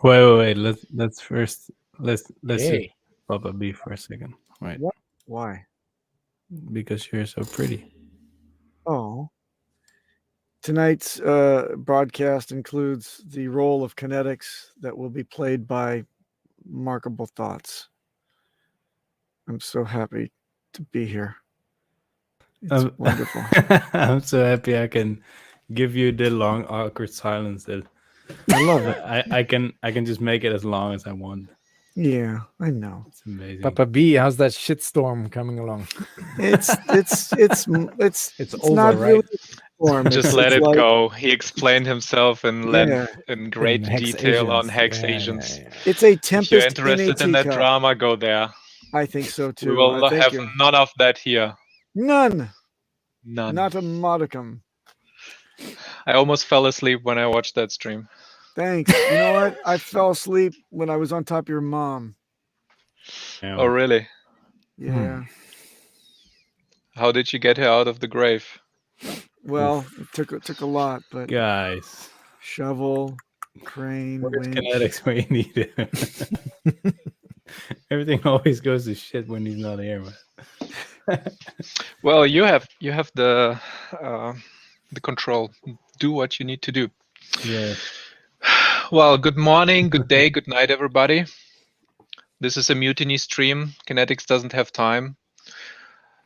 Wait. Let's first let's just Hey. pop a B for a second. Right. What? Why? Because you're so pretty. Oh. Tonight's broadcast includes the role of kinetics that will be played by Markable Thoughts. I'm so happy to be here. It's wonderful. I'm so happy I can give you the long awkward silence that I love it. I can just make it as long as I want. Yeah, I know. It's amazing. Papa B, how's that shitstorm coming along? It's over, not right? really a storm. Just let it go. He explained himself in length, in great Hex detail on Asians. Hex Yeah, Asians. yeah. It's a If you're tempest interested in a that teacup. drama, go there. I think so too. We will Thank have you. none of that here. None. None. Not a modicum. I almost fell asleep when I watched that stream. Thanks. You know what? I fell asleep when I was on top of your mom. Oh, really? Yeah. How did you get her out of the grave? Well, it took a lot, but Guys, shovel, crane, where's winch. kinetics where you need it? Everything always goes to shit when he's not here, man. Well, you have the control. Do what you need to do. Yeah. Well, good morning, good day, good night, everybody. This is a mutiny stream. Kinetics doesn't have time.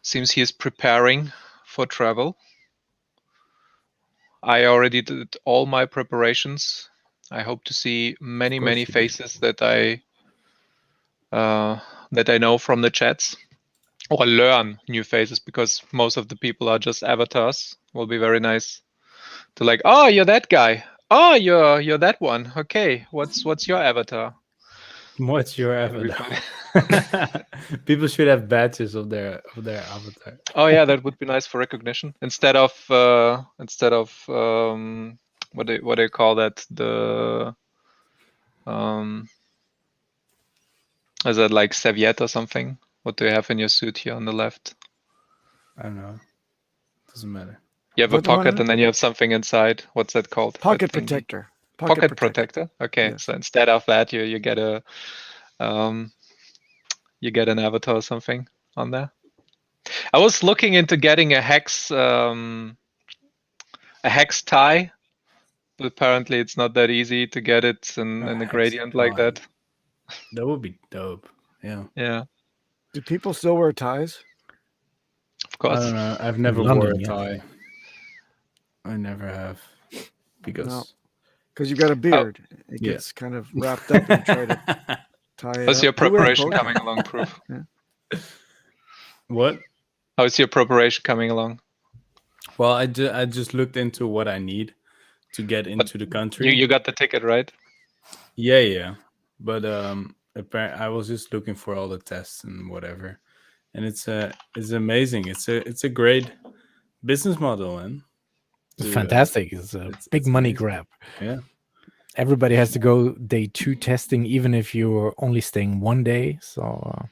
Seems he is preparing for travel. I already did all my preparations. I hope to see many faces that I know from the chats, or learn new faces, because most of the people are just avatars. Will be very nice to like, oh, you're that guy. Oh, you're that one. Okay, what's your avatar? What's your avatar? People should have badges of their avatar. Oh yeah, that would be nice for recognition. Instead of what do you call that? The is that like serviette or something? What do you have in your suit here on the left? I don't know. Doesn't matter. You have a pocket and then you have something inside. What's that called? Pocket protector. Pocket protector. Okay, yes. So instead of that, you get a you get an avatar or something on there. I was looking into getting a hex tie, but apparently it's not that easy to get it in a gradient like that. That would be dope. Yeah. Yeah. Do people still wear ties? Of course. I don't know. I've never worn a tie. I never have, because you got a beard. It gets kind of wrapped up and try to tie it. How's your preparation coming along, Proof? Yeah. What? How's your preparation coming along? Well, I just looked into what I need to get into the country. You got the ticket, right? Yeah. But apparently I was just looking for all the tests and whatever, and it's amazing. It's a great business model, man. It's fantastic. It's a big money grab. Yeah. Everybody has to go day 2 testing, even if you're only staying 1 day. So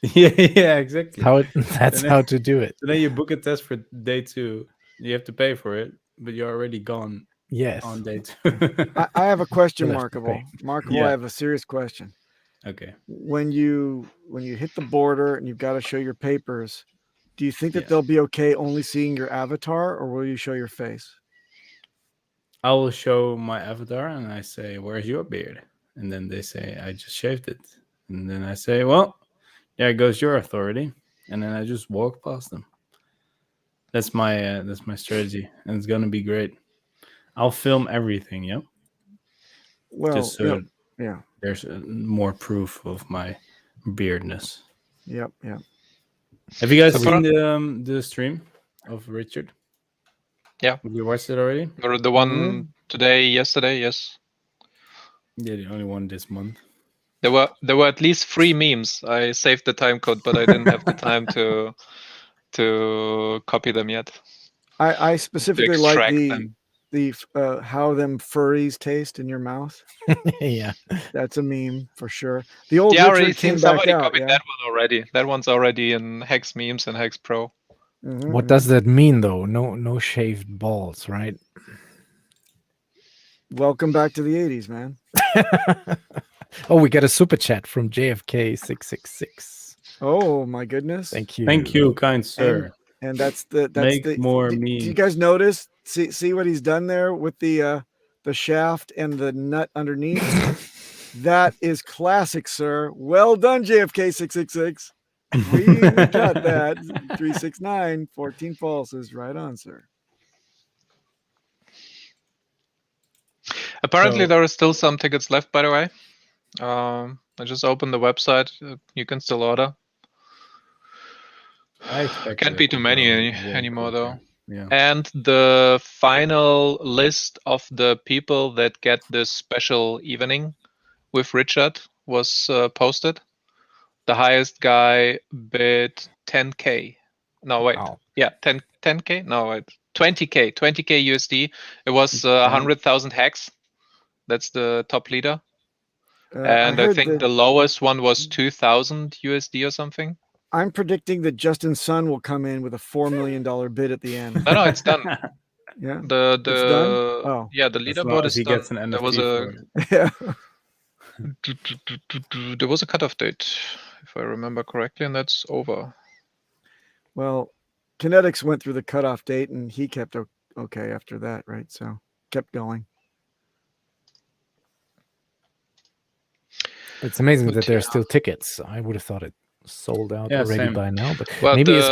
yeah, exactly. That's how to do it. So then you book a test for day 2. You have to pay for it, but you're already gone. Yes. On day 2. I have a question, Markable. Markable, I have a serious question. Okay. When you hit the border and you've got to show your papers, do you think that they'll be okay only seeing your avatar, or will you show your face? I will show my avatar and I say, "Where's your beard?" And then they say, "I just shaved it." And then I say, "Well, there goes your authority." And then I just walk past them. That's my strategy, and it's gonna be great. I'll film everything. Yeah. Well, just so yeah. There's more proof of my beardness. Yep. Have you guys seen the stream of Richard? Yeah. Have you watched it already? The one today, yesterday, yes. Yeah, the only one this month. There were at least 3 memes. I saved the time code, but I didn't have the time to copy them yet. I specifically like the how them furries taste in your mouth. Yeah, that's a meme for sure. The old Richard came somebody back out. Copied that one already. That one's already in Hex memes and Hex Pro. What does that mean though? No shaved balls, right? Welcome back to the 80s, man. Oh, we got a super chat from JFK666. Oh my goodness. Thank you. Thank you, kind sir. And that's the Make more do memes. you guys notice? See what he's done there with the shaft and the nut underneath? That is classic, sir. Well done, JFK666. We got that. 369, 14 pulses. Right on, sir. Apparently, So- there are still some tickets left, by the way. I just opened the website. You can still order. I expect Can't it be to too many go way anymore, though. quicker. Yeah. And the final list of the people that get this special evening with Richard was posted. The highest guy bid 10K. No, wait. Wow. Yeah, 10K? No, wait. 20K USD. It was 100,000 hex. That's the top leader. And I think the lowest one was 2,000 USD or something. I'm predicting that Justin Sun will come in with a $4 million bid at the end. No, it's done. Yeah. The It's done? Oh. yeah, the As leaderboard long is as he done. gets an NFT There was for a it. Yeah. there was a cutoff date, if I remember correctly, and that's over. Well, KNTX went through the cutoff date and he kept okay after that, right? So kept going. It's amazing But that there are yeah. still tickets. I would have thought it sold out Yeah, already same. by now, but Well, maybe it's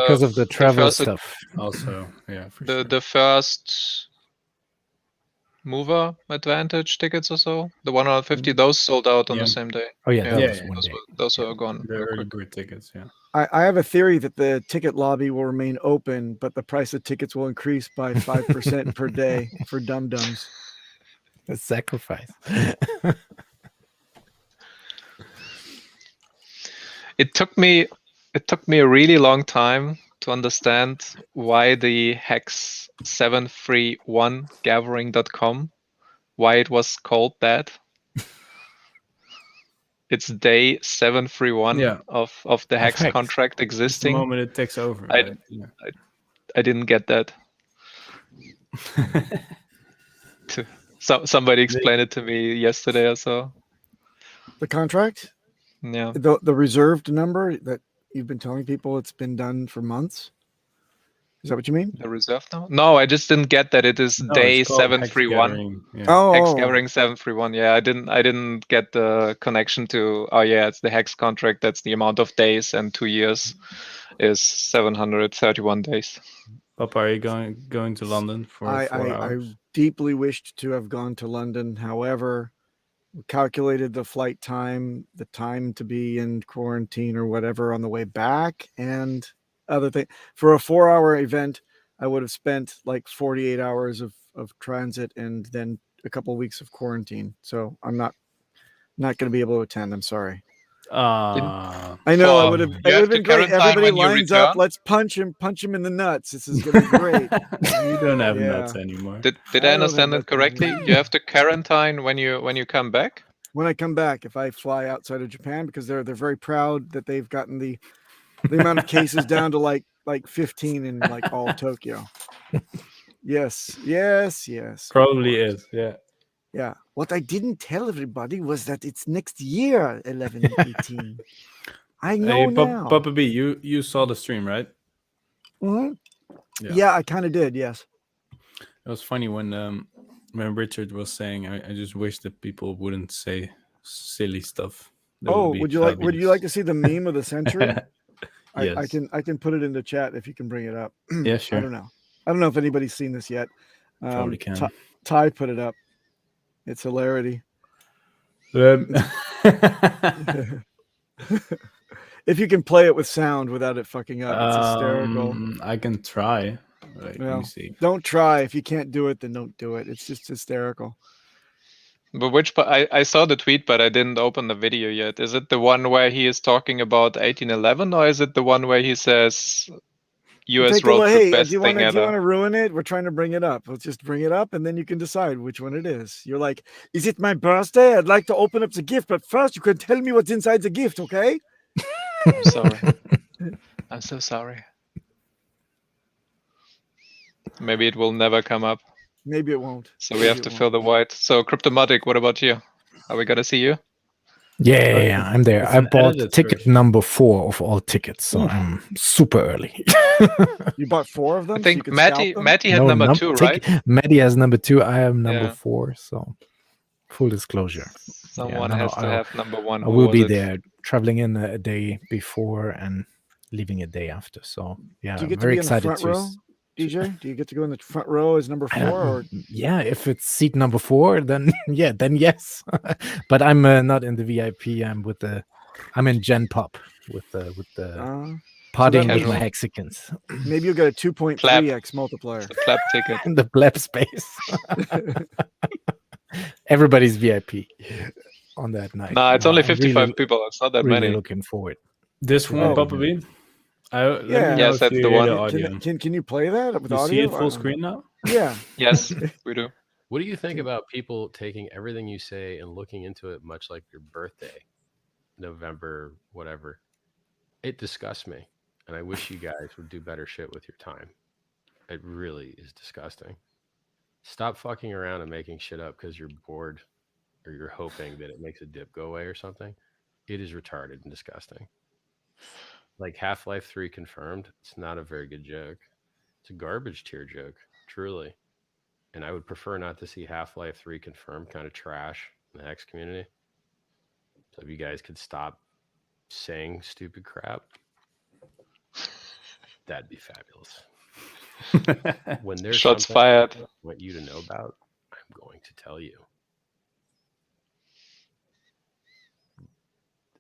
because of the travel first- stuff. Also, yeah, for sure. The first mover advantage tickets or so, the 150, those sold out on Yeah. the same day. Oh yeah, that Yeah, was yeah, one day. those are gone. The real early quick. bird tickets, yeah. I have a theory that the ticket lobby will remain open, but the price of tickets will increase by 5% per day for dum-dums. A sacrifice. It took me a really long time to understand why the hex 731 gathering.com, why it was called that. It's day 731 Yeah. of the hex hex. contract It's the existing. moment it takes over, I- right? Yeah. I didn't get that. So somebody explained it to me yesterday or so. The contract, Yeah. the reserved number that you've been telling people it's been done for months. Is that what you mean? The reserve now? No, I just didn't get that it is No, day it's called Hex 731. Gathering, yeah. Oh, Hex gathering 731. Yeah, I didn't get the connection to, oh yeah, it's the hex contract, that's the amount of days, and 2 years is 731 days. Papa, are you going to London for 4 hours? I deeply wished to have gone to London. However, we calculated the flight time, the time to be in quarantine or whatever on the way back, and other thing. For a 4-hour event, I would have spent like 48 hours of transit and then a couple of weeks of quarantine. So I'm not going to be able to attend. I'm sorry. I know For- I would have. you It would have have to been great. quarantine Everybody when you lines up. return? Let's punch him in the nuts. This is going to be great. You don't have Yeah. nuts anymore. Did I I don't understand have that correctly? You have to quarantine when you come back? When I come back, if I fly outside of Japan, because they're very proud that they've gotten the amount of cases down to like 15 in like all of Tokyo. Yes. Probably is, yeah. Yeah. What I didn't tell everybody was that it's next year, 11/18. I know Hey, now. Papa B, you saw the stream, right? Mhm. Yeah. Yeah, I kind of did. Yes. It was funny when Richard was saying, I just wish that people wouldn't say silly stuff. That Oh, be would you like fabulous. to see the meme of the century? I Yes. can put it in the chat if you can bring it up. Yeah, sure. I don't know if anybody's seen this yet. Probably can. Ty put it up. It's hilarity. If you can play it with sound without it fucking up, it's hysterical. I can try. Wait, let Well, me see. don't try. If you can't do it, then don't do it. It's just hysterical. But which part? I saw the tweet, but I didn't open the video yet. Is it the one where he is talking about 1811, or is it the one where he says U.S. Take a road look. trip Hey, best do you thing want to ever? ruin it? We're trying to bring it up. Let's just bring it up, and then you can decide which one it is. You're like, is it my birthday? I'd like to open up the gift, but first you can tell me what's inside the gift, okay? I'm sorry. I'm so sorry. Maybe it will never come up. Maybe it won't. So we have to fill the void. So Cryptomatic, what about you? Are we gonna see you? Yeah, I'm there. It's I an bought edited ticket version. number 4 of all tickets, so I'm super early. You bought 4 of them, I so you think could scalp them? Matty had number 2, right? Maddie has number 2. I am number Yeah. 4. So full disclosure. Someone no, has to have number 1. I Who will was be it? there, traveling in a day before and leaving a day after. So yeah, Do you get to very be in the excited front row, DJ? Do you get to go in the front row as number 4? Or Yeah, if it's seat number 4, then yes. But I'm not in the VIP. I'm in Gen Pop with the partying with my Casual. Hexicans. maybe you'll get a 2.3x multiplier. It's a flap ticket. In the bleb space. Everybody's VIP on that night. Nah, it's only I'm 55 people. It's not that really many. looking forward. This one, Oh. Papa Bean. Let me Yeah. know Yes, if that's you the hear one. the audio. Can you play that with You audio? see it full screen now? Yeah. Yes, we do. What do you think about people taking everything you say and looking into it much like your birthday, November, whatever? It disgusts me, and I wish you guys would do better shit with your time. It really is disgusting. Stop fucking around and making shit up because you're bored or you're hoping that it makes a dip go away or something. It is retarded and disgusting. Like Half-Life 3 confirmed, it's not a very good joke. It's a garbage tier joke, truly. And I would prefer not to see Half-Life 3 confirmed kind of trash in the Hex community. So if you guys could stop saying stupid crap, that'd be fabulous. When there's Shots something fired. I want you to know about, I'm going to tell you.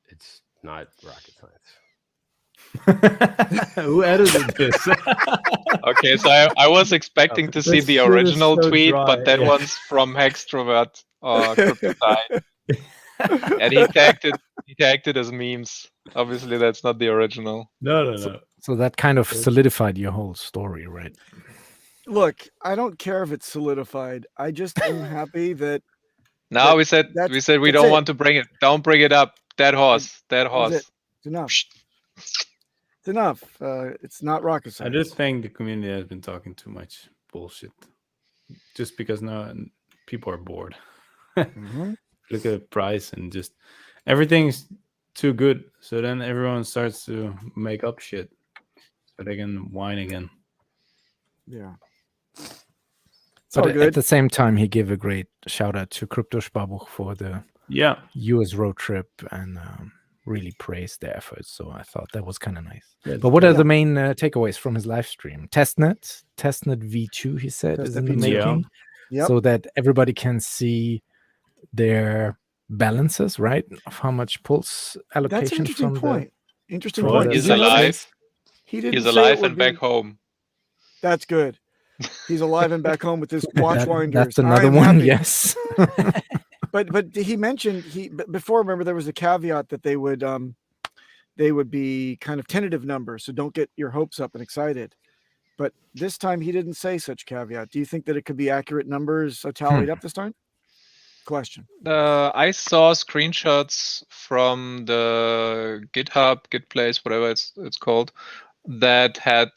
It's not rocket science. Who edited this? Okay, so I was expecting to see This the shit is original so tweet, dry, but that yeah. one's from Hextrovert Cryptotide. And he tagged it as memes. Obviously, that's not the original. No. So that kind of solidified your whole story, right? Look, I don't care if it's solidified. I just am happy that No, we said we that's don't it. want to bring it. Don't bring it up. Dead horse. Dead That's horse. it. It's enough. It's enough. It's not rocket I science. just think the community has been talking too much bullshit. Just because now people are bored. Mhm. Look at the price and just everything's too good. So then everyone starts to make up shit so they can whine again. Yeah. It's But all at good. the same time, he gave a great shout out to Crypto Sparbuch for the Yeah. US road trip and really praised their efforts. So I thought that was kind of nice. Yeah, But what are yeah. the main takeaways from his live stream? Testnet V2, he said, is Testnet in the V2. making. Yep. So that everybody can see their balances, right? Of how much pulse That's an allocation interesting from point. Interesting from point. the Did He's you notice alive. he didn't He's say it alive would and be- back home. That's good. He's alive and back home with his watch That, winders. that's another I'm one, happy. yes. But he mentioned before. Remember, there was a caveat that they would be kind of tentative numbers, so don't get your hopes up and excited. But this time he didn't say such caveat. Do you think that it could be accurate numbers tallied up this time? Question. I saw screenshots from the GitHub, Gitplace, whatever it's called, that had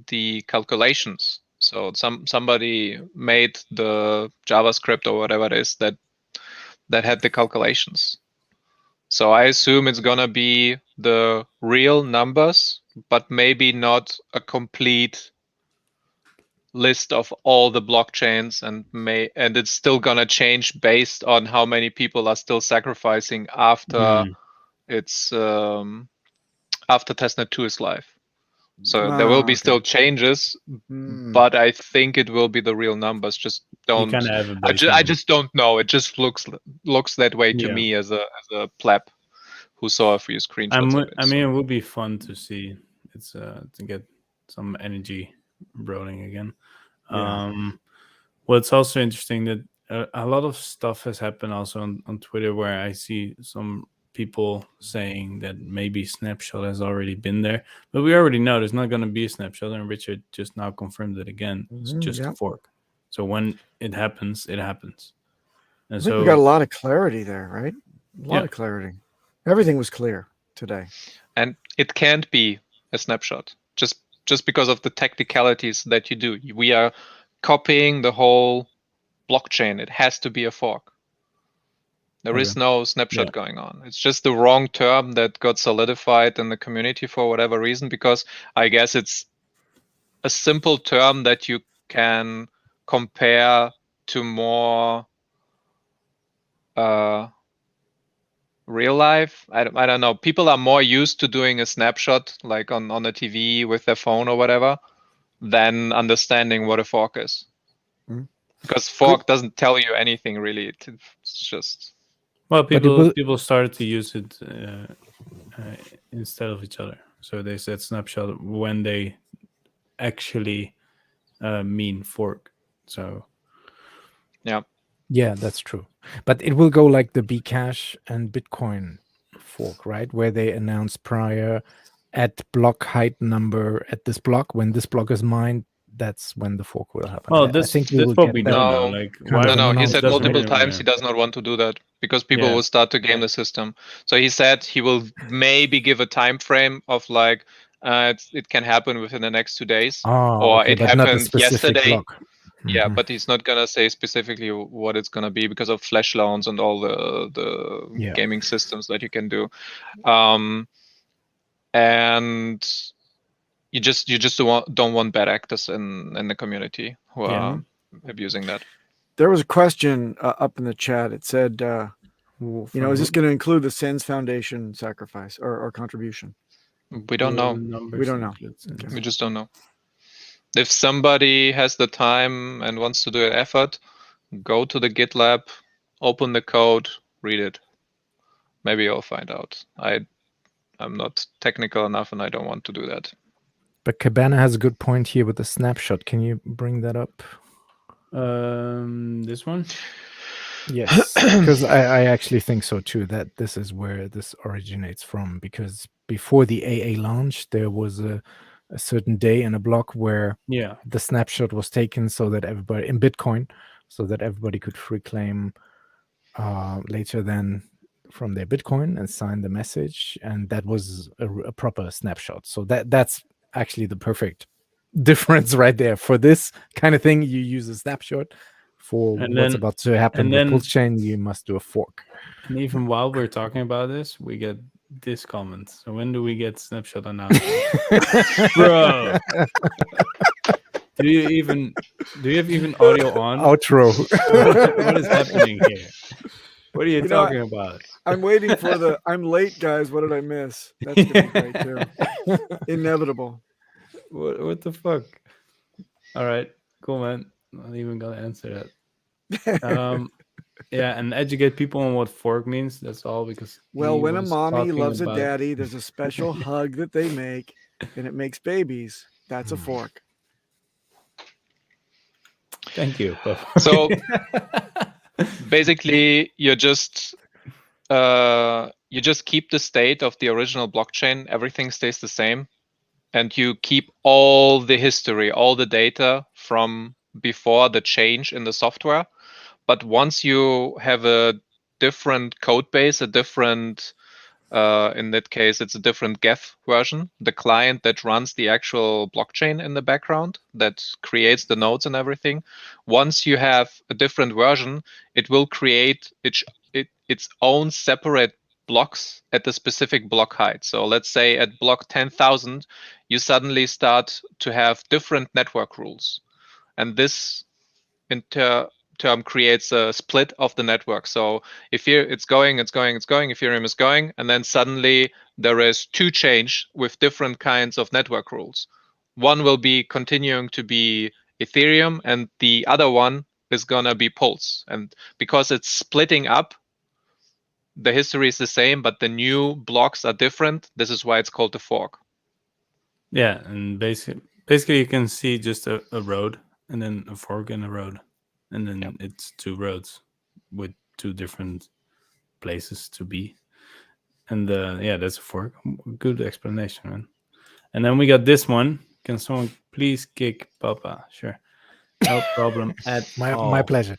the calculations. So somebody made the JavaScript or whatever it is that had the calculations. So I assume it's gonna be the real numbers, but maybe not a complete list of all the blockchains, and it's still gonna change based on how many people are still sacrificing after it's after testnet 2 is live. So there will be still changes, but I think it will be the real numbers. Just don't. You kinda have a I baseline. just don't know. It just looks that way to Yeah. me as a pleb who saw a few screenshots of it. I mean, it would be fun to see. It's to get some energy rolling again. Yeah. What's also interesting that a lot of stuff has happened also on Twitter where I see some people saying that maybe Snapshot has already been there, but we already know there's not going to be a Snapshot, and Richard just now confirmed it again. It's just a fork. So when it happens, it happens. And I think we got a lot of clarity there, right? A lot of clarity. Everything was clear today. And it can't be a snapshot just because of the technicalities that you do. We are copying the whole blockchain, it has to be a fork. There is Okay. no snapshot going on. It's just the wrong term that got solidified in the community for whatever reason, because I guess it's a simple term that you can compare to more real life. I don't know. People are more used to doing a snapshot like on a TV with their phone or whatever than understanding what a fork is. Mm. Because fork doesn't tell you anything really. It's just... Well, But it will- people started to use it instead of each other. So they said snapshot when they actually mean fork. So Yeah, that's true. But it will go like the Bcash and Bitcoin fork, right? Where they announce prior at block height number at this block. When this block is mined, that's when the fork will happen. well, I think we that's will what get we that. don't know. No. Like Kind why of No, he announced said doesn't multiple really times he does not want to do that because people Yeah. will start to game the system. So he said he will maybe give a time frame of like it can happen within the next 2 days, Oh, or okay, it but not a happened specific yesterday. block. Yeah, Mhm. but he's not gonna say specifically what it's gonna be because of flash loans and all the Yeah. gaming systems that you can do. And you just don't want bad actors in the community who are abusing that. There was a question up in the chat. It said, is this going to include the Sens Foundation sacrifice or contribution? We don't know. We don't know. Okay. We just don't know. If somebody has the time and wants to do an effort, go to the GitLab, open the code, read it. Maybe you'll find out. I'm not technical enough and I don't want to do that. But Cabana has a good point here with the snapshot. Can you bring that up? This one? Yes, because I actually think so too, that this is where this originates from. Because before the AA launch, there was a certain day in a block where the snapshot was taken so that everybody in Bitcoin, so that everybody could free claim later then from their Bitcoin and sign the message, and that was a proper snapshot. So that's actually the perfect difference right there. For this kind of thing, you use a snapshot. For what's about to happen with Pulse Chain, you must do a fork. And even while we're talking about this, we get this comment. So when do we get snapshot announcement? Bro, do you have even audio on? Outro. What is happening here? What are you talking about? I'm waiting for the I'm late, guys. What did I miss? That's gonna be great too. Inevitable. What the fuck? All right, cool, man. Not even gonna answer that. Yeah, and educate people on what fork means. That's all, because when a mommy loves a daddy, there's a special hug that they make, and it makes babies. That's a fork. Thank you. So basically, you just keep the state of the original blockchain. Everything stays the same, and you keep all the history, all the data from before the change in the software. But once you have a different code base, a different, in that case, it's a different Geth version, the client that runs the actual blockchain in the background, that creates the nodes and everything. Once you have a different version, it will create its own separate blocks at the specific block height. So let's say at block 10,000, you suddenly start to have different network rules. And this term creates a split of the network. So if it's going, Ethereum is going, and then suddenly there is two chains with different kinds of network rules. One will be continuing to be Ethereum, and the other one is gonna be Pulse. And because it's splitting up, the history is the same, but the new blocks are different. This is why it's called the fork. Yeah, and basically you can see just a road and then a fork and a road. And then it's two roads with two different places to be. And that's a fork. Good explanation, man. And then we got this one. Can someone please kick Papa? Sure. No problem at all. My pleasure.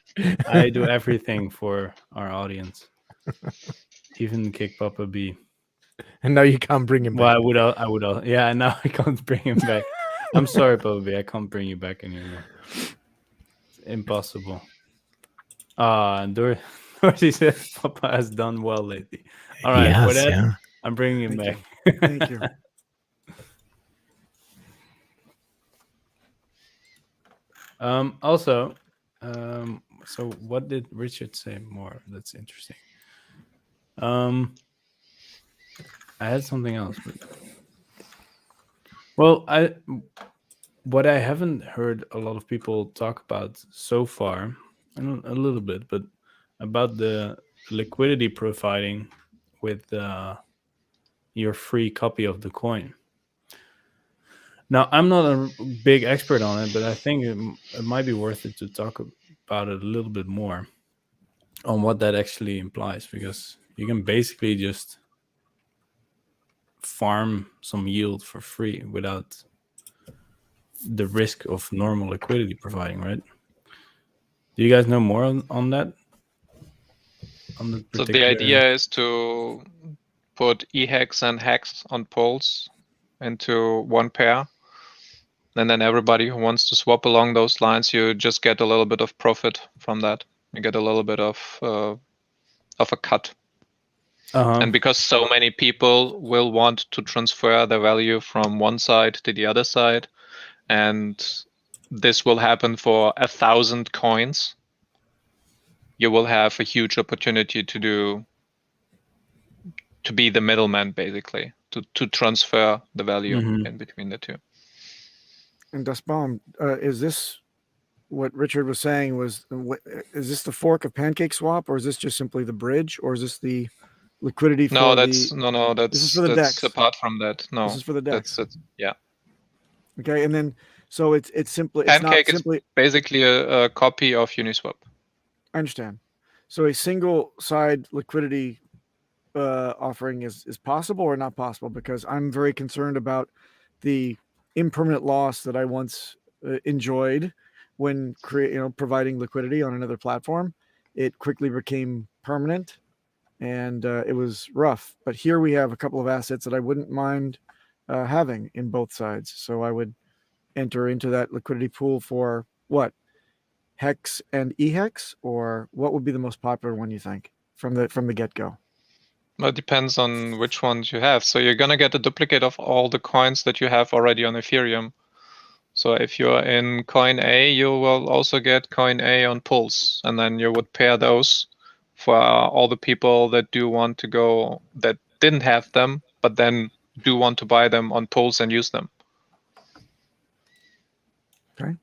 I do everything for our audience. Even kick Papa B. And now you can't bring him back. Well, I would. Yeah, now I can't bring him back. I'm sorry, Papa B. I can't bring you back anymore. It's impossible. Dorsey says Papa has done well lately. All right, Yes, with that, yeah. I'm bringing him Thank back. Thank you. Also, so what did Richard say more? That's interesting. I had something else, but well, what I haven't heard a lot of people talk about so far, and a little bit, but about the liquidity providing with your free copy of the coin. Now, I'm not a big expert on it, but I think it might be worth it to talk about it a little bit more on what that actually implies, because you can basically just farm some yield for free without the risk of normal liquidity providing, right? Do you guys know more on that? On the So the idea is to put EHEX and HEX on poles into one pair. And then everybody who wants to swap along those lines, you just get a little bit of profit from that. You get a little bit of a cut. And because so many people will want to transfer the value from one side to the other side, and this will happen for 1,000 coins, you will have a huge opportunity to be the middleman, basically, to transfer the value in between the two. And Dustbaum, is this what Richard was saying? Is this the fork of PancakeSwap, or is this just simply the bridge, or is this the liquidity for no, this is for the that's DEX. apart from that. No, this is for the DEX. That's yeah. Okay, and then so it's simply Pancake it's not simply is basically a copy of Uniswap. I understand. So a single side liquidity offering is possible or not possible, because I'm very concerned about the impermanent loss that I once enjoyed when providing liquidity on another platform. It quickly became permanent, and it was rough. But here we have a couple of assets that I wouldn't mind having in both sides. So I would enter into that liquidity pool for what? Hex and EHEX, or what would be the most popular one, you think, from the get-go? Well, it depends on which ones you have. So you're gonna get a duplicate of all the coins that you have already on Ethereum. So if you're in coin A, you will also get coin A on Pulse, and then you would pair those for all the people that do want to go, that didn't have them, but then do want to buy them on Pulse and use them. Okay.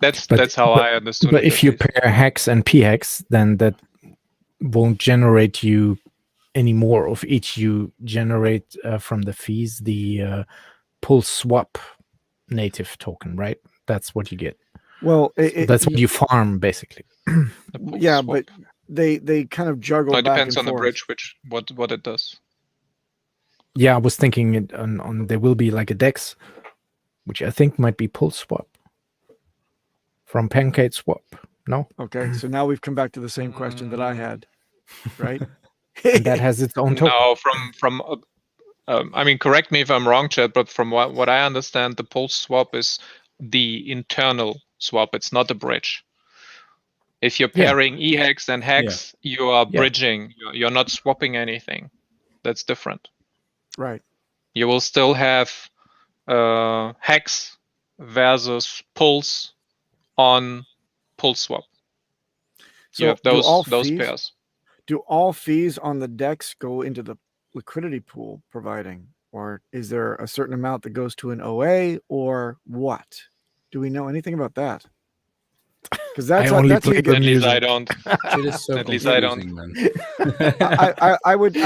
That's how I understood it. But if you pair Hex and PHEX, then that won't generate you any more of each. You generate from the fees the Pulse Swap native token, right? That's what you get. Well, that's what you farm, basically. Yeah, swap. But they kind of juggle. No, it back depends and on forth. the bridge, what it does. Yeah, I was thinking on there will be like a DEX, which I think might be Pulse Swap from PancakeSwap. No. Okay, so now we've come back to the same question that I had, right? And that has its own token. No, from I mean, correct me if I'm wrong, Chad, but from what I understand, the Pulse Swap is the internal swap. It's not a bridge. If you're pairing EHEX and HEX, you are bridging. You're not swapping anything. That's different. Right. You will still have HEX versus Pulse on Pulse Swap. So you have those pairs. Do all fees on the DEX go into the liquidity pool providing, or is there a certain amount that goes to an OA, or what? Do we know anything about that? Because that's at least I don't. It is so at least I don't. I would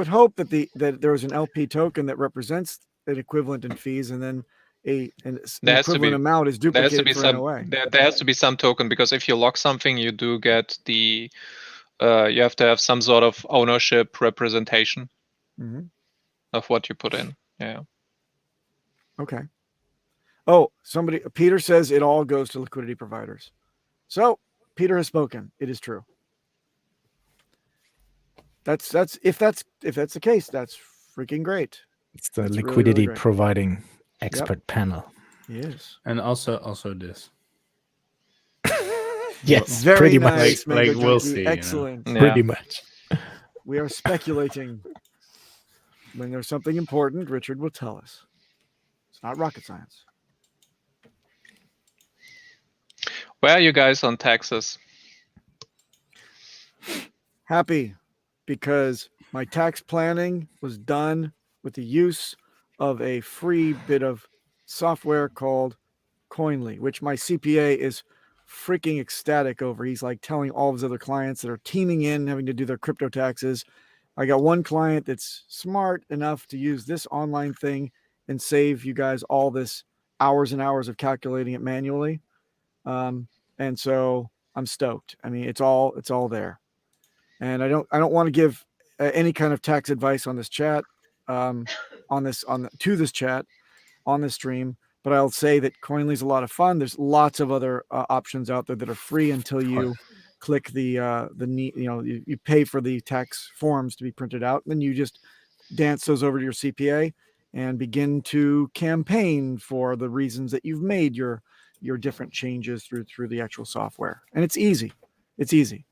hope that there was an LP token that represents an equivalent in fees, and then an equivalent amount is duplicated for an OA. There has to be some token, because if you lock something, you do get the you have to have some sort of ownership representation of what you put in. Yeah. Okay. Oh, Peter says it all goes to liquidity providers. So Peter has spoken. It is true. If that's the case, that's freaking great. It's the liquidity really providing expert panel. Yes. And also this. Yes, Very pretty nice, much. Mango like we'll Junkie. see, Excellent. Yeah. Pretty much. We are speculating. When there's something important, Richard will tell us. It's not rocket science. Where are you guys on taxes? Happy because my tax planning was done with the use of a free bit of software called Coinly, which my CPA is freaking ecstatic over. He's like telling all of his other clients that are teaming in, having to do their crypto taxes. I got one client that's smart enough to use this online thing and save you guys all this hours and hours of calculating it manually. And so I'm stoked. I mean, it's all there. And I don't want to give any kind of tax advice on this chat, to this chat on this stream, but I'll say that Coinly is a lot of fun. There's lots of other options out there that are free until you click you pay for the tax forms to be printed out, and then you just dance those over to your CPA and begin to campaign for the reasons that you've made your different changes through the actual software. And it's easy. It's easy.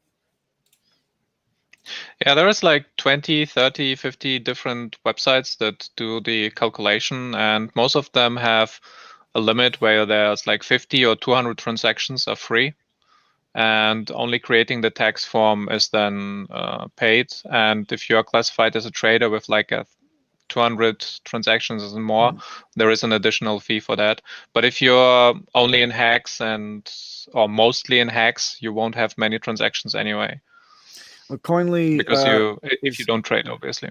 Yeah, there is like 20, 30, 50 different websites that do the calculation, and most of them have a limit where there's like 50 or 200 transactions are free, and only creating the tax form is then paid. And if you are classified as a trader with like a 200 transactions and more, there is an additional fee for that. But if you're only in Hex or mostly in Hex, you won't have many transactions anyway. Well, Coinly, because if you don't trade, obviously.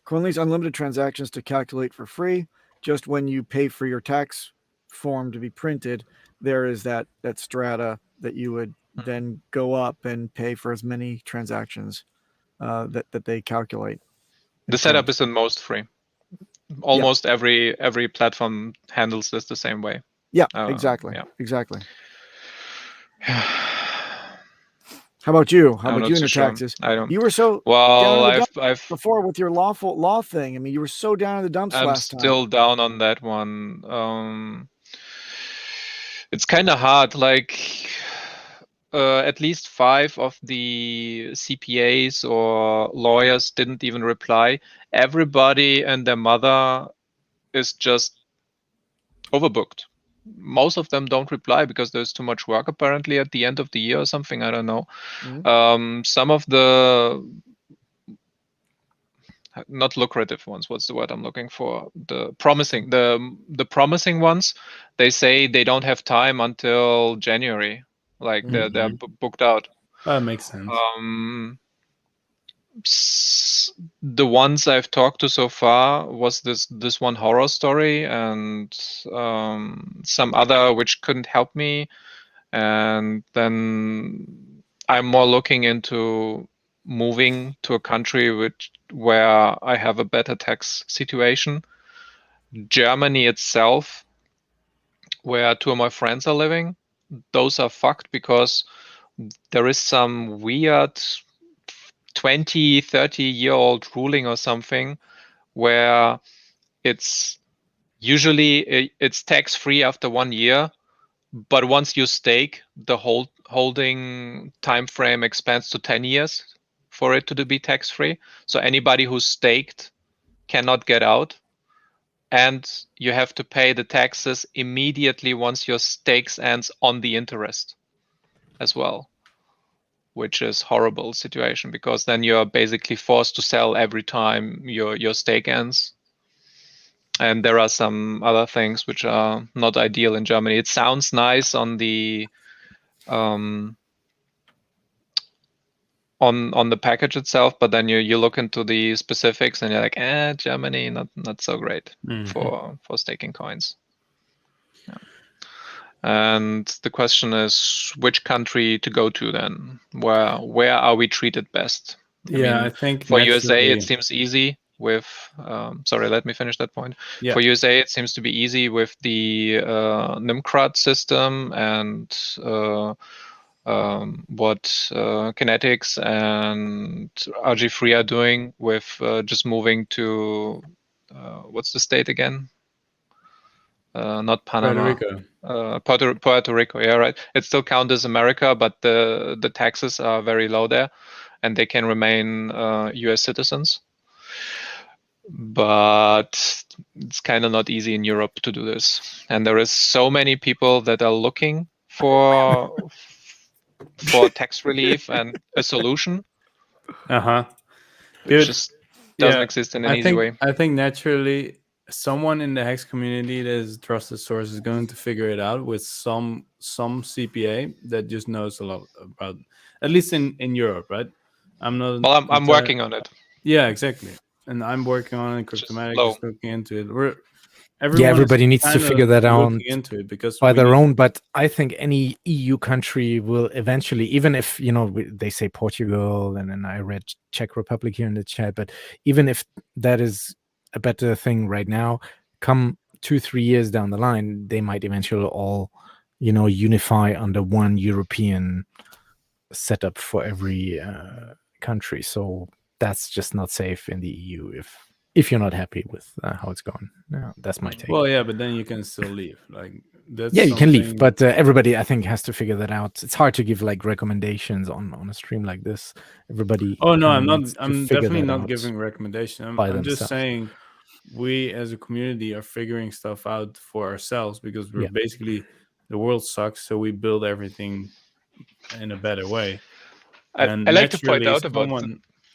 Coinly's unlimited transactions to calculate for free. Just when you pay for your tax form to be printed, there is that strata that you would then go up and pay for as many transactions that they calculate. The setup is in most free. Almost every platform handles this the same way. Yeah, exactly. Yeah. Exactly. How about you? How about you in your taxes? I don't. You were so well. down in the dumps before with your lawful law thing. I mean, you were so down in the dumps last time. I'm still down on that one. It's kind of hard. Like at least 5 of the CPAs or lawyers didn't even reply. Everybody and their mother is just overbooked. Most of them don't reply because there's too much work apparently at the end of the year or something. I don't know. Some of the not lucrative ones. What's the word I'm looking for? The promising ones. They say they don't have time until January. Like they're booked out. That makes sense. The ones I've talked to so far was this one horror story and some other which couldn't help me, and then I'm more looking into moving to a country where I have a better tax situation. Germany itself, where 2 of my friends are living, those are fucked because there is some weird 20, 30-year-old ruling or something where it's usually it's tax-free after 1 year, but once you stake, the holding time frame expands to 10 years for it to be tax-free. So anybody who's staked cannot get out, and you have to pay the taxes immediately once your stakes ends on the interest as well, which is horrible situation because then you're basically forced to sell every time your stake ends. And there are some other things which are not ideal in Germany. It sounds nice on the on the package itself, but then you look into the specifics and you're like, Germany not so great for staking coins. Yeah. And the question is which country to go to then? Where are we treated best? I think for USA it seems easy with sorry, let me finish that point. For USA it seems to be easy with the NIMCRAT system and what KNTX and RG3 are doing with just moving to what's the state again? not Panama. Puerto Rico. Yeah, right. It still counts as America, but the taxes are very low there, and they can remain U.S. citizens. But it's kind of not easy in Europe to do this, and there is so many people that are looking for tax relief and a solution. It just doesn't exist in an easy way. I think naturally someone in the Hex community that is a trusted source is going to figure it out with some CPA that just knows a lot about, at least in Europe, right? I'm not. Well, I'm working on it. Yeah, exactly. And I'm working on it. Cryptomatic is looking into it. Everybody needs to figure that out into it because by their own. But I think any EU country will eventually, even if they say Portugal, and then I read Czech Republic here in the chat, but even if that is a better thing right now, come 2-3 years down the line, they might eventually all unify under one European setup for every country. So that's just not safe in the EU if you're not happy with how it's going. That's my take. Well, yeah, but then you can still leave. You can leave, but everybody, I think, has to figure that out. It's hard to give recommendations on a stream like this. Everybody. Oh no, I'm not. I'm definitely not giving recommendations. I'm just saying, we as a community are figuring stuff out for ourselves because we're basically, the world sucks, so we build everything in a better way. I like to point out about.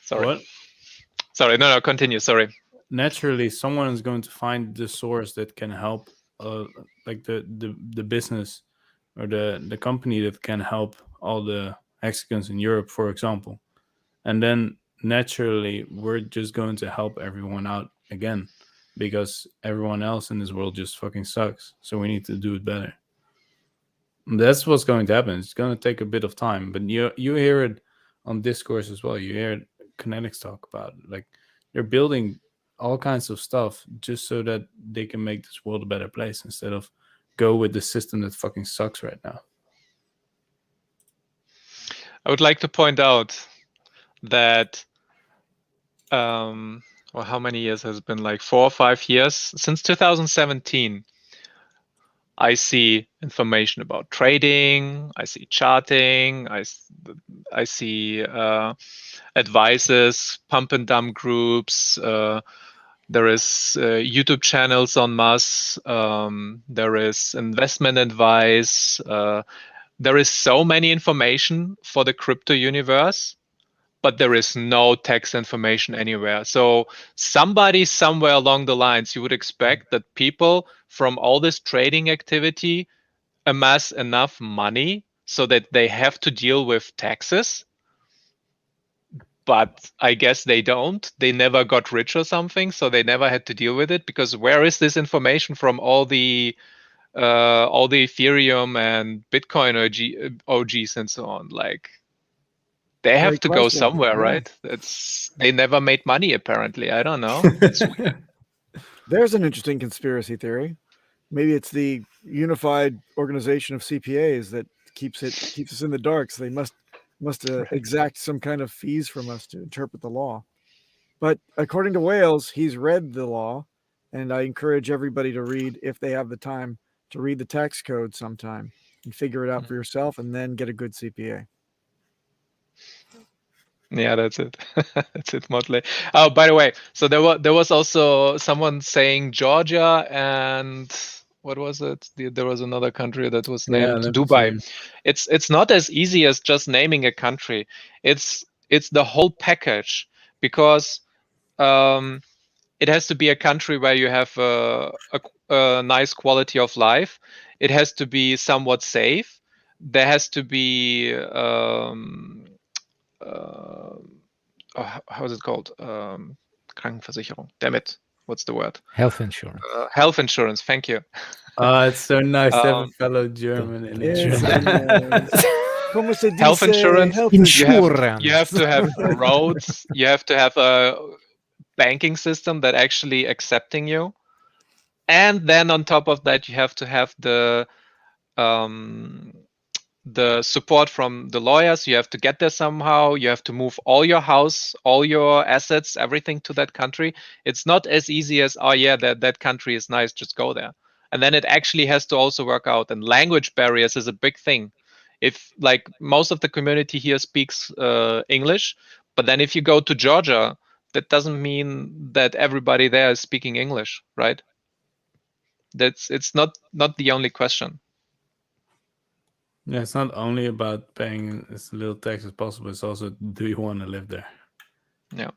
Sorry. What? Sorry. No. Continue. Sorry. Naturally, someone is going to find the source that can help, the business or the company that can help all the Mexicans in Europe, for example. And then naturally, we're just going to help everyone out again because everyone else in this world just fucking sucks. So we need to do it better. And that's what's going to happen. It's going to take a bit of time, but you hear it on Discourse as well. You hear KNTX talk about it. They're building all kinds of stuff just so that they can make this world a better place instead of go with the system that fucking sucks right now. I would like to point out that how many years has it been? 4 or 5 years since 2017. I see information about trading. I see charting. I see advices, pump and dump groups. There is YouTube channels en masse. There is investment advice. There is so many information for the crypto universe, but there is no tax information anywhere. So somebody somewhere along the lines, you would expect that people from all this trading activity amass enough money so that they have to deal with taxes. But I guess they don't. They never got rich or something, so they never had to deal with it. Because where is this information from all the Ethereum and Bitcoin OGs and so on? They have to go somewhere, right? They never made money apparently. I don't know. That's weird. There's an interesting conspiracy theory. Maybe it's the unified organization of CPAs that keeps us in the dark. So they must exact some kind of fees from us to interpret the law. But according to Wales, he's read the law, and I encourage everybody to read, if they have the time, to read the tax code sometime and figure it out for yourself, and then get a good CPA. Yeah, that's it. That's it, Motley. Oh, by the way, so there was also someone saying Georgia and what was it? There was another country that was named Dubai. It's not as easy as just naming a country. It's the whole package, because it has to be a country where you have a nice quality of life. It has to be somewhat safe. There has to be how is it called? Krankenversicherung. Damn it. What's the word? Health insurance. Health insurance. Thank you. It's so nice to have a fellow German in it. Health insurance. You have to have roads. You have to have a banking system that actually accepting you. And then on top of that, you have to have the support from the lawyers. You have to get there somehow. You have to move all your house, all your assets, everything to that country. It's not as easy as, oh yeah, that country is nice, just go there. And then it actually has to also work out. And language barriers is a big thing. If like most of the community here speaks English, but then if you go to Georgia, that doesn't mean that everybody there is speaking English, right? It's not the only question. Yeah, it's not only about paying as little tax as possible. It's also, do you want to live there? Yeah,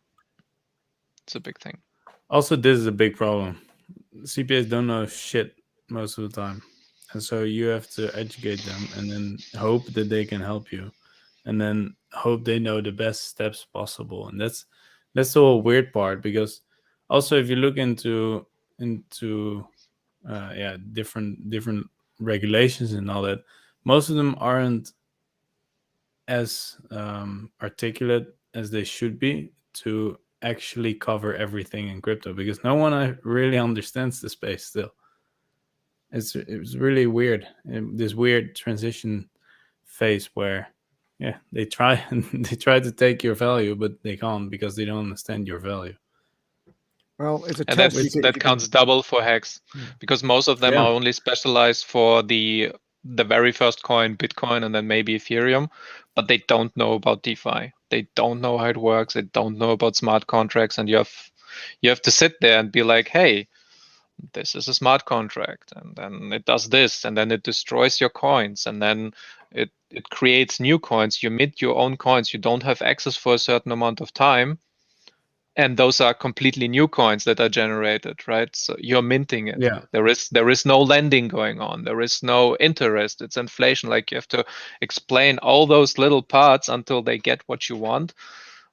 it's a big thing. Also, this is a big problem. CPAs don't know shit most of the time, and so you have to educate them, and then hope that they can help you, and then hope they know the best steps possible. And that's the whole weird part, because also if you look into different regulations and all that, most of them aren't as articulate as they should be to actually cover everything in crypto, because no one really understands the space still. It's really weird, this weird transition phase where they try to take your value, but they can't because they don't understand your value. Well, it's a And test. that counts double for hacks, because most of them are only specialized for the very first coin, Bitcoin, and then maybe Ethereum, but they don't know about DeFi. They don't know how it works. They don't know about smart contracts, and you have to sit there and be like, hey, this is a smart contract, and then it does this, and then it destroys your coins, and then it creates new coins. You mint your own coins. You don't have access for a certain amount of time. And those are completely new coins that are generated, right? So you're minting it. Yeah. There is no lending going on. There is no interest. It's inflation. Like, you have to explain all those little parts until they get what you want,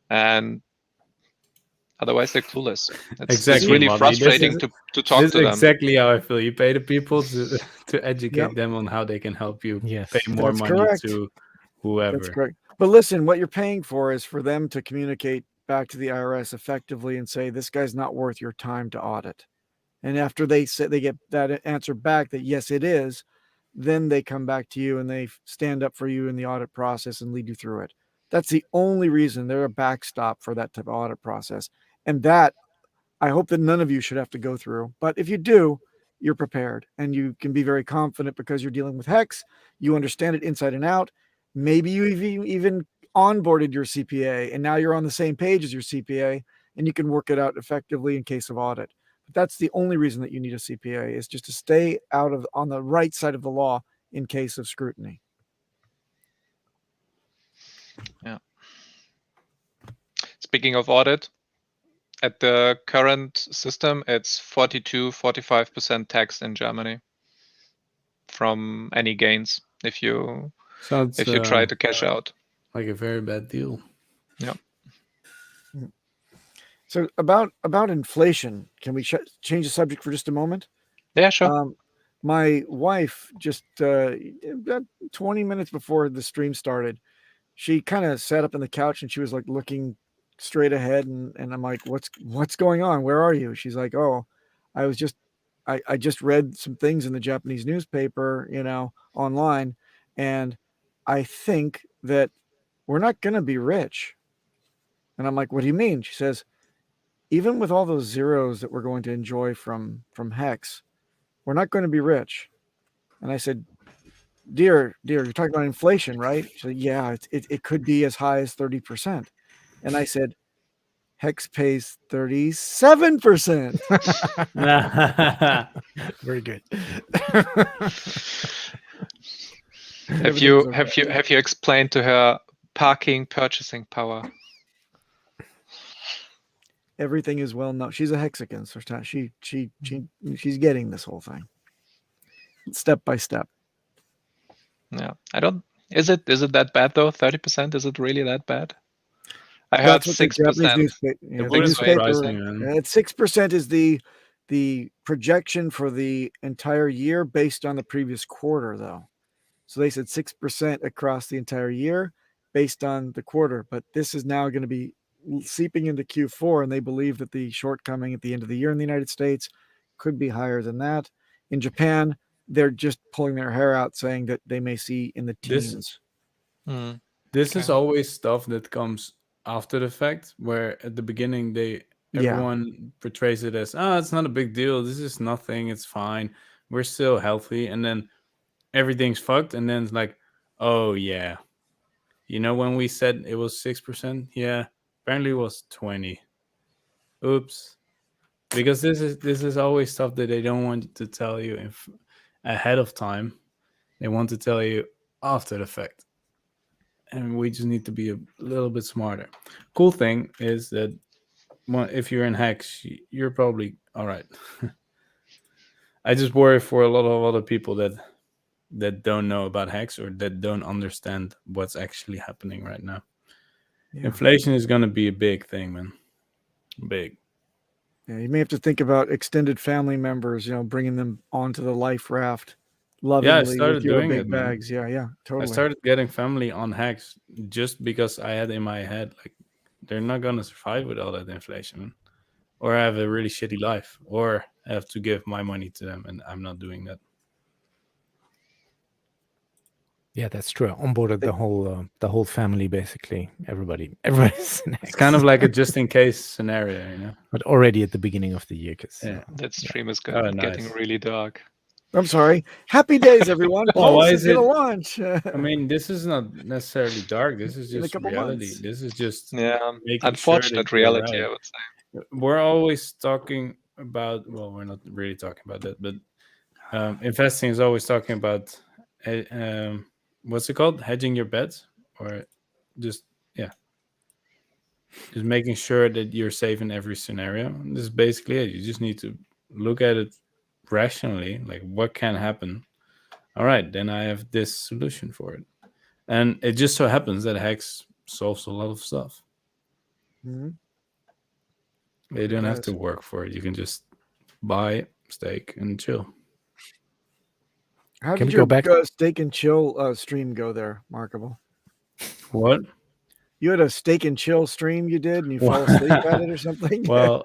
and otherwise they're clueless. It's really Bobby. frustrating to talk This to is them. exactly how I feel. You pay the people to educate them on how they can help you pay more money to whoever. That's correct. But listen, what you're paying for is for them to communicate back to the IRS effectively and say, this guy's not worth your time to audit. And after they get that answer back that yes, it is, then they come back to you and they stand up for you in the audit process and lead you through it. That's the only reason. They're a backstop for that type of audit process. And that, I hope that none of you should have to go through. But if you do, you're prepared and you can be very confident because you're dealing with Hex. You understand it inside and out. Maybe you even onboarded your CPA and now you're on the same page as your CPA and you can work it out effectively in case of audit. But that's the only reason that you need a CPA, is just to stay on the right side of the law in case of scrutiny. Yeah. Speaking of audit, at the current system, it's 45% tax in Germany from any gains if you try to cash out. Like a very bad deal. Yeah. So about inflation, can we change the subject for just a moment? Yeah, sure. My wife just about 20 minutes before the stream started, she kind of sat up on the couch and she was like looking straight ahead, and I'm like, what's going on? Where are you? She's like, oh, I was just I just read some things in the Japanese newspaper, online, and I think that we're not going to be rich. And I'm like, what do you mean? She says, even with all those zeros that we're going to enjoy from Hex, we're not going to be rich. And I said, dear, you're talking about inflation, right? She said, yeah, it could be as high as 30%. And I said, Hex pays 37%. Very good. Have you explained to her parking purchasing power? Everything is well known. She's a Hexagon, so she's getting this whole thing step by step. Yeah, is it that bad though? 30%? Is it really that bad? I heard 6%. It's 6% is the projection for the entire year based on the previous quarter, though. So they said 6% across the entire year based on the quarter, but this is now going to be seeping into Q4, and they believe that the shortcoming at the end of the year in the United States could be higher than that. In Japan, they're just pulling their hair out, saying that they may see in the teens. This is always stuff that comes after the fact, where at the beginning everyone portrays it as, it's not a big deal, this is nothing, it's fine. we're still healthy, and then everything's fucked, and then it's like, oh yeah, when we said it was 6%, yeah, apparently it was 20. Oops. Because this is always stuff that they don't want to tell you ahead of time. They want to tell you after the fact, and we just need to be a little bit smarter. Cool thing is that if you're in Hex, you're probably all right. I just worry for a lot of other people that don't know about Hex or that don't understand what's actually happening right now. Yeah. Inflation is going to be a big thing, man. Big. Yeah, you may have to think about extended family members, bringing them onto the life raft lovingly with your big bags. Man. Yeah, totally. I started getting family on Hex just because I had in my head, like, they're not going to survive with all that inflation, or have a really shitty life, or have to give my money to them, and I'm not doing that. Yeah, that's true. Onboarded the whole family, basically. Everybody's in Hex. It's kind of like a just in case scenario, But already at the beginning of the year, because that stream is getting really dark. I'm sorry. Happy days, everyone. Well, why is it gonna launch? I mean, this is not necessarily dark. This is just reality. Months. This is just unfortunate sure reality. Right. I would say we're always talking about. Well, we're not really talking about that, but investing is always talking about. What's it called? Hedging your bets, or just making sure that you're safe in every scenario. And this is basically it. You just need to look at it rationally, like what can happen. All right, then I have this solution for it, and it just so happens that Hex solves a lot of stuff. Mm-hmm. You don't have to work for it. You can just buy, stake, and chill. How did your stake and chill stream go there, Markable? What? You had a stake and chill stream you did, and you fell asleep at it or something? Well,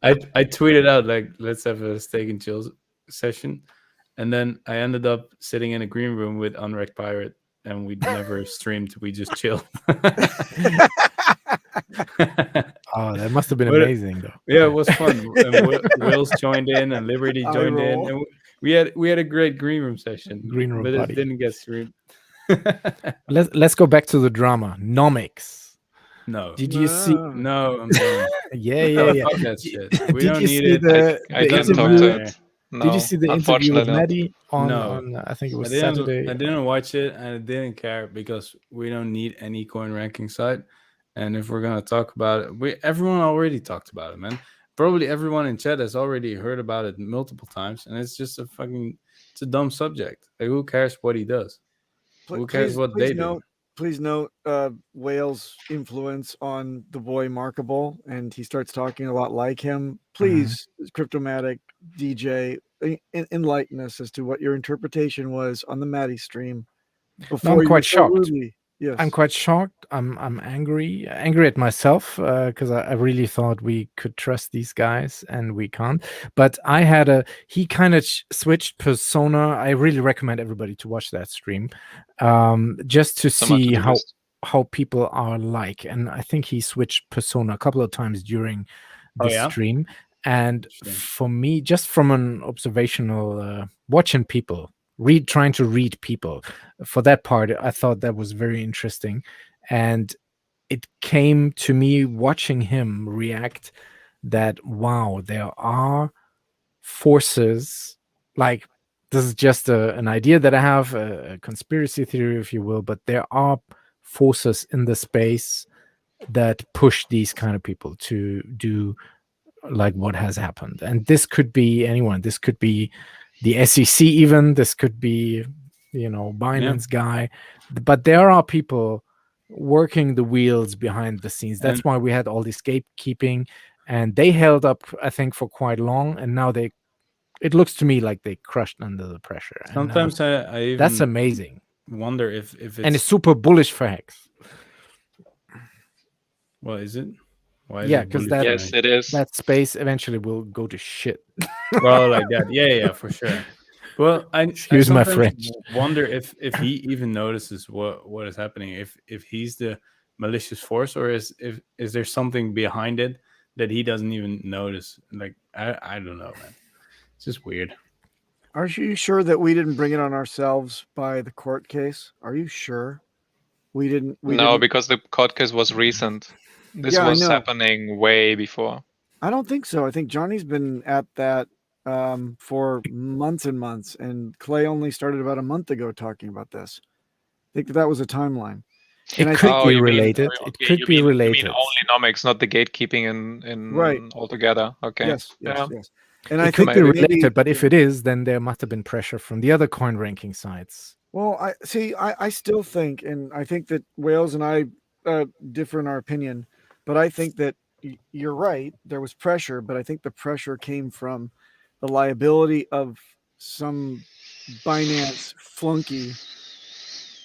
I tweeted out, like, let's have a stake and chill session. And then I ended up sitting in a green room with Unwrecked Pirate, and we never streamed. We just chilled. Oh, that must have been amazing, though. Yeah, it was fun. And Wills joined in, and Liberty joined in, and we had a great green room session. But it didn't get streamed. Let's go back to the drama. Nomics. No. Did you see? No, I'm done. Yeah. Fuck that shit. We don't need it. I didn't talk to it. No, did you see the interview with Maddie on I think it was Saturday? I didn't watch it, and I didn't care, because we don't need any coin ranking site. And if we're gonna talk about it, everyone already talked about it, man. Probably everyone in chat has already heard about it multiple times, and it's just it's a dumb subject. Like, who cares what he does? Who cares what they do? Please note Whale's influence on the boy Markable, and he starts talking a lot like him. Please, Cryptomatic DJ, enlighten us as to what your interpretation was on the Maddie stream. I'm quite shocked. Yes. I'm quite shocked. I'm angry at myself, because I really thought we could trust these guys, and we can't. But he kind of switched persona. I really recommend everybody to watch that stream, just to see how people are like. And I think he switched persona a couple of times during the stream. And for me, just from an observational watching people, trying to read people, for that part, I thought that was very interesting. And it came to me watching him react that, wow, there are forces, like, this is just an idea that I have, a conspiracy theory, if you will, but there are forces in the space that push these kind of people to do like what has happened. And this could be anyone. This could be the SEC even. This could be, Binance guy. But there are people working the wheels behind the scenes. That's why we had all this gatekeeping. And they held up, I think, for quite long. And now it looks to me like they crushed under the pressure. Sometimes I even that's amazing. Wonder if it's... And it's super bullish for Hex. Well, is it? Why? Yeah, because yes, it is. That space eventually will go to shit. Well, like that. Yeah, for sure. Well, excuse my French. Wonder if he even notices what is happening. If he's the malicious force, or is there something behind it that he doesn't even notice? Like, I don't know, man. It's just weird. Are you sure that we didn't bring it on ourselves by the court case? Are you sure? We didn't. No, because the court case was recent. This Yeah, I was know. happening way before. I don't think so. I think Johnny's been at that for months and months, and Clay only started about a month ago talking about this. I think that was a timeline. It And I could think be you mean- related. okay, It could be You related. mean only nomics, not the gatekeeping in Right. altogether. Okay. Yes. Yeah. And It I could think be that maybe, related, but if it is, then there must have been pressure from the other coin ranking sites. well, I still think, and I think that Wales and I differ in our opinion, but I think that you're right. There was pressure, but I think the pressure came from the liability of some Binance flunky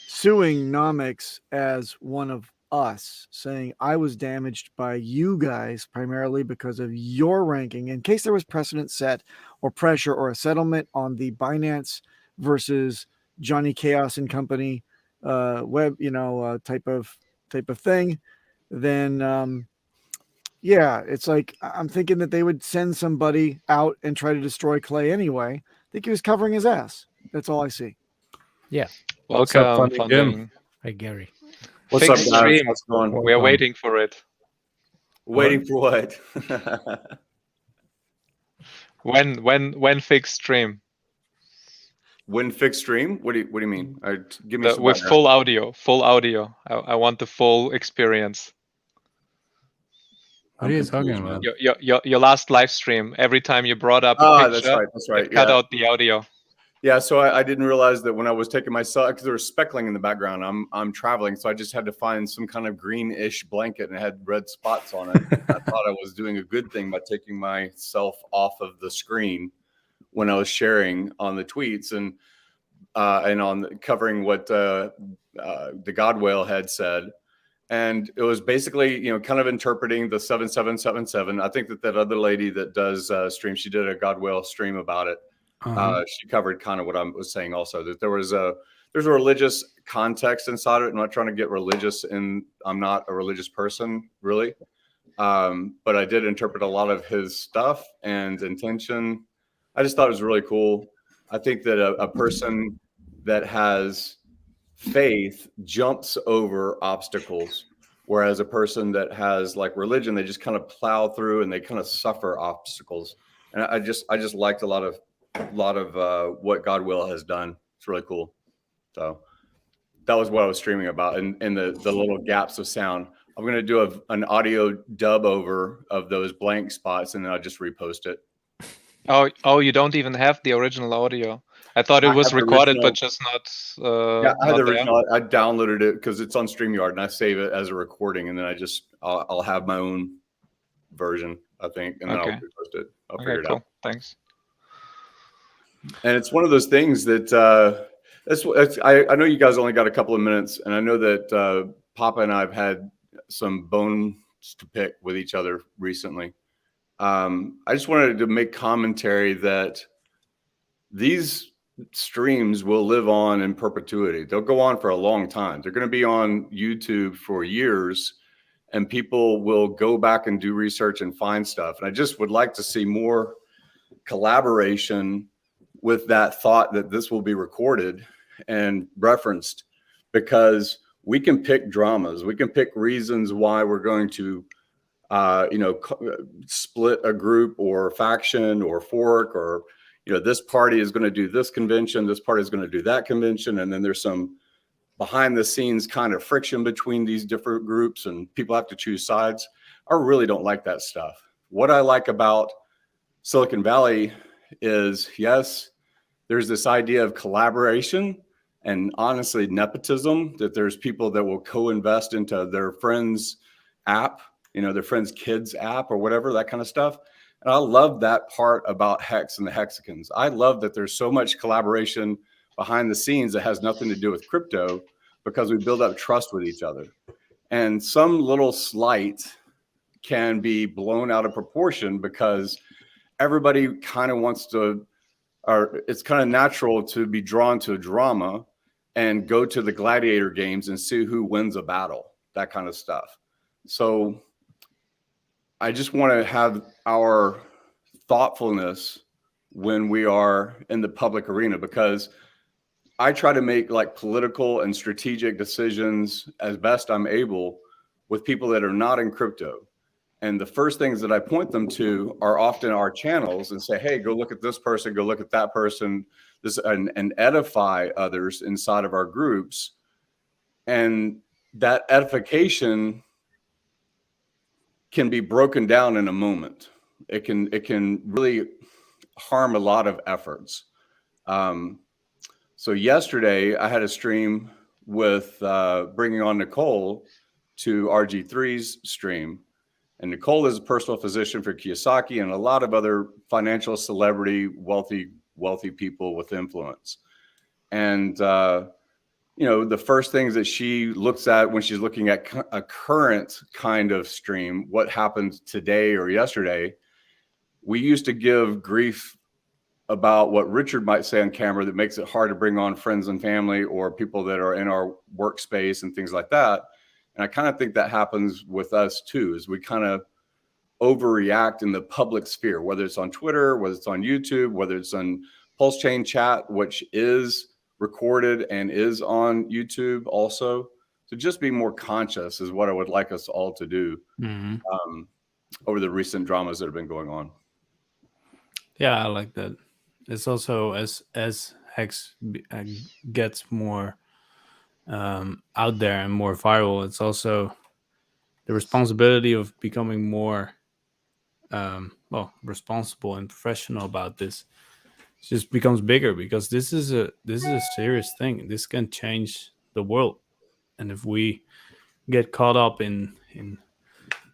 suing Nomics as one of us, saying I was damaged by you guys primarily because of your ranking. In case there was precedent set or pressure or a settlement on the Binance versus Johnny Chaos and Company web, type of thing, then yeah, it's like I'm thinking that they would send somebody out and try to destroy Clay anyway. I think he was covering his ass. That's all I see. Yeah. What's up, Welcome, Funny Jim? Funding. Hey, Gary. What's Fixed up, guys? stream. How's it going? We are Welcome. waiting for it. Waiting for what? When fixed stream? When fixed stream? What do you mean? Give me some With background. full audio. Full audio. I want the full experience. What are you talking about? Your last live stream. Every time you brought up a picture, that's right. it cut out the audio. Yeah, so I didn't realize that when I was taking my cell, because there was speckling in the background. I'm traveling, so I just had to find some kind of greenish blanket and it had red spots on it. I thought I was doing a good thing by taking myself off of the screen when I was sharing on the tweets and on covering what the God Whale had said. And it was basically, kind of interpreting the 7777. I think that other lady that does stream, she did a God Whale stream about it. She covered kind of what I was saying also, that there's a religious context inside of it. I'm not trying to get religious, and I'm not a religious person really. But I did interpret a lot of his stuff and intention. I just thought it was really cool. I think that a person that has faith jumps over obstacles, whereas a person that has like religion, they just kind of plow through and they kind of suffer obstacles. And I just liked a lot of what God Will has done. It's really cool. So that was what I was streaming about, and the little gaps of sound. I'm going to do an audio dub over of those blank spots, and then I'll just repost it. Oh, you don't even have the original audio. I thought it was recorded, but just not. Yeah, I had the not there. original. I downloaded it because it's on StreamYard, and I save it as a recording, and then I'll have my own version, I think, and then I'll repost it. I'll figure it out. Thanks. And it's one of those things that I know you guys only got a couple of minutes, and I know that Papa and I have had some bones to pick with each other recently. I just wanted to make commentary that these streams will live on in perpetuity. They'll go on for a long time. They're going to be on YouTube for years, and people will go back and do research and find stuff. And I just would like to see more collaboration with that thought that this will be recorded and referenced, because we can pick dramas. We can pick reasons why we're going to split a group or faction or fork, or this party is going to do this convention, this party is going to do that convention, and then there's some behind the scenes kind of friction between these different groups and people have to choose sides. I really don't like that stuff. What I like about Silicon Valley is, yes, there's this idea of collaboration and honestly nepotism, that there's people that will co-invest into their friend's app, their friend's kids app or whatever, that kind of stuff. And I love that part about Hex and the Hexicans. I love that there's so much collaboration behind the scenes that has nothing to do with crypto, because we build up trust with each other. And some little slight can be blown out of proportion because everybody kind of wants to, or it's kind of natural to be drawn to a drama and go to the gladiator games and see who wins a battle, that kind of stuff. So I just want to have our thoughtfulness when we are in the public arena, because I try to make like political and strategic decisions as best I'm able with people that are not in crypto. And the first things that I point them to are often our channels and say, hey, go look at this person, go look at that person, and edify others inside of our groups. And that edification can be broken down in a moment. It can really harm a lot of efforts. So yesterday I had a stream with bringing on Nicole to RG3's stream. And Nicole is a personal physician for Kiyosaki and a lot of other financial celebrity, wealthy people with influence. And, you know, the first things that she looks at when she's looking at a current kind of stream, what happened today or yesterday, we used to give grief about what Richard might say on camera that makes it hard to bring on friends and family or people that are in our workspace and things like that. And I kind of think that happens with us too, is we kind of overreact in the public sphere, whether it's on Twitter, whether it's on YouTube, whether it's on Pulse Chain Chat, which is recorded and is on YouTube also. So just be more conscious is what I would like us all to do over the recent dramas that have been going on. Yeah, I like that. It's also as Hex gets more out there and more viral, it's also the responsibility of becoming more responsible and professional about this. It just becomes bigger because this is a serious thing. This can change the world, and if we get caught up in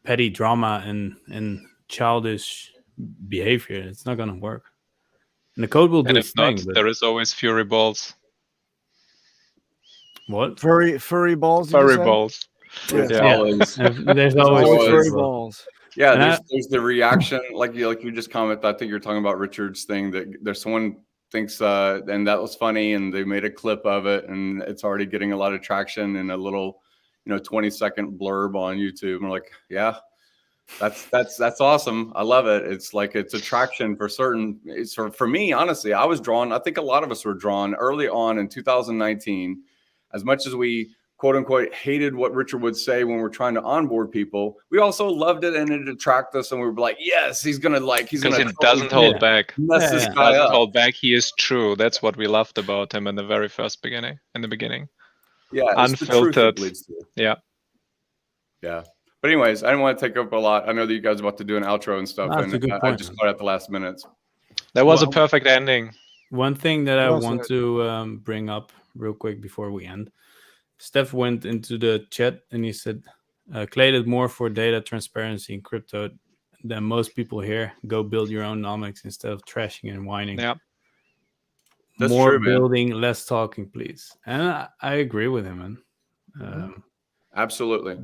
petty drama and childish behavior, it's not going to work. And the code will do its thing. Not, there is always Fury Balls. What? Furry balls. Furry balls. Yeah. There's always furry balls. Yeah, there's the reaction, like you just commented. I think you're talking about Richard's thing that there's someone thinks and that was funny, and they made a clip of it, and it's already getting a lot of traction in a little, 20-second blurb on YouTube. And we're like, yeah, that's awesome. I love it. It's like it's attraction for certain. It's for me, honestly, I was drawn. I think a lot of us were drawn early on in 2019, as much as we quote unquote hated what Richard would say when we're trying to onboard people. We also loved it, and it attracted us, and we were like, yes, he's gonna he doesn't hold back. Mess this guy up. Hold back. He is true. That's what we loved about him in the very first beginning. Yeah, unfiltered. Yeah. But anyways, I didn't want to take up a lot. I know that you guys are about to do an outro and stuff, and I just got at the last minutes. That was a perfect ending. One thing that I want to bring up real quick before we end. Steph went into the chat and he said, Clay did more for data transparency in crypto than most people here. Go build your own nomics instead of trashing and whining. Yeah. That's more true, building, less talking, please. And I agree with him, man. Absolutely.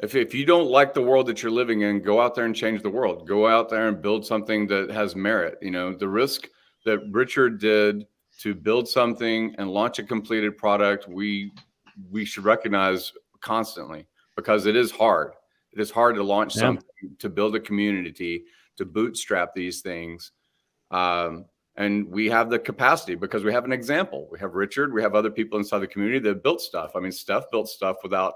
If you don't like the world that you're living in, go out there and change the world. Go out there and build something that has merit. The risk that Richard did to build something and launch a completed product, we should recognize constantly, because it is hard. It is hard to launch something, to build a community, to bootstrap these things. And we have the capacity because we have an example. We have Richard, we have other people inside the community that built stuff. I mean, Steph built stuff without,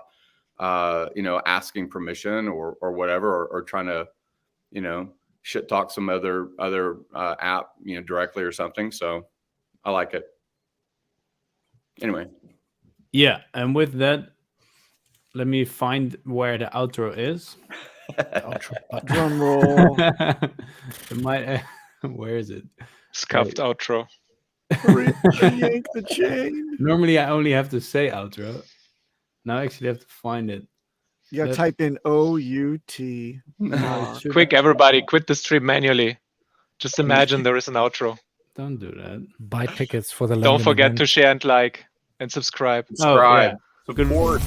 asking permission or whatever, or trying to, shit talk some other app, directly or something. So I like it. Anyway. Yeah. And with that, let me find where the outro is. Drum roll. Where is it? Scuffed outro. Yank the chain. Normally I only have to say outro. Now I actually have to find it. You gotta type in OUT. Quick, everybody, quit the stream manually. Just imagine there is an outro. Don't do that. Buy tickets for the Don't forget to share and like and subscribe. Subscribe. Oh, yeah. Support.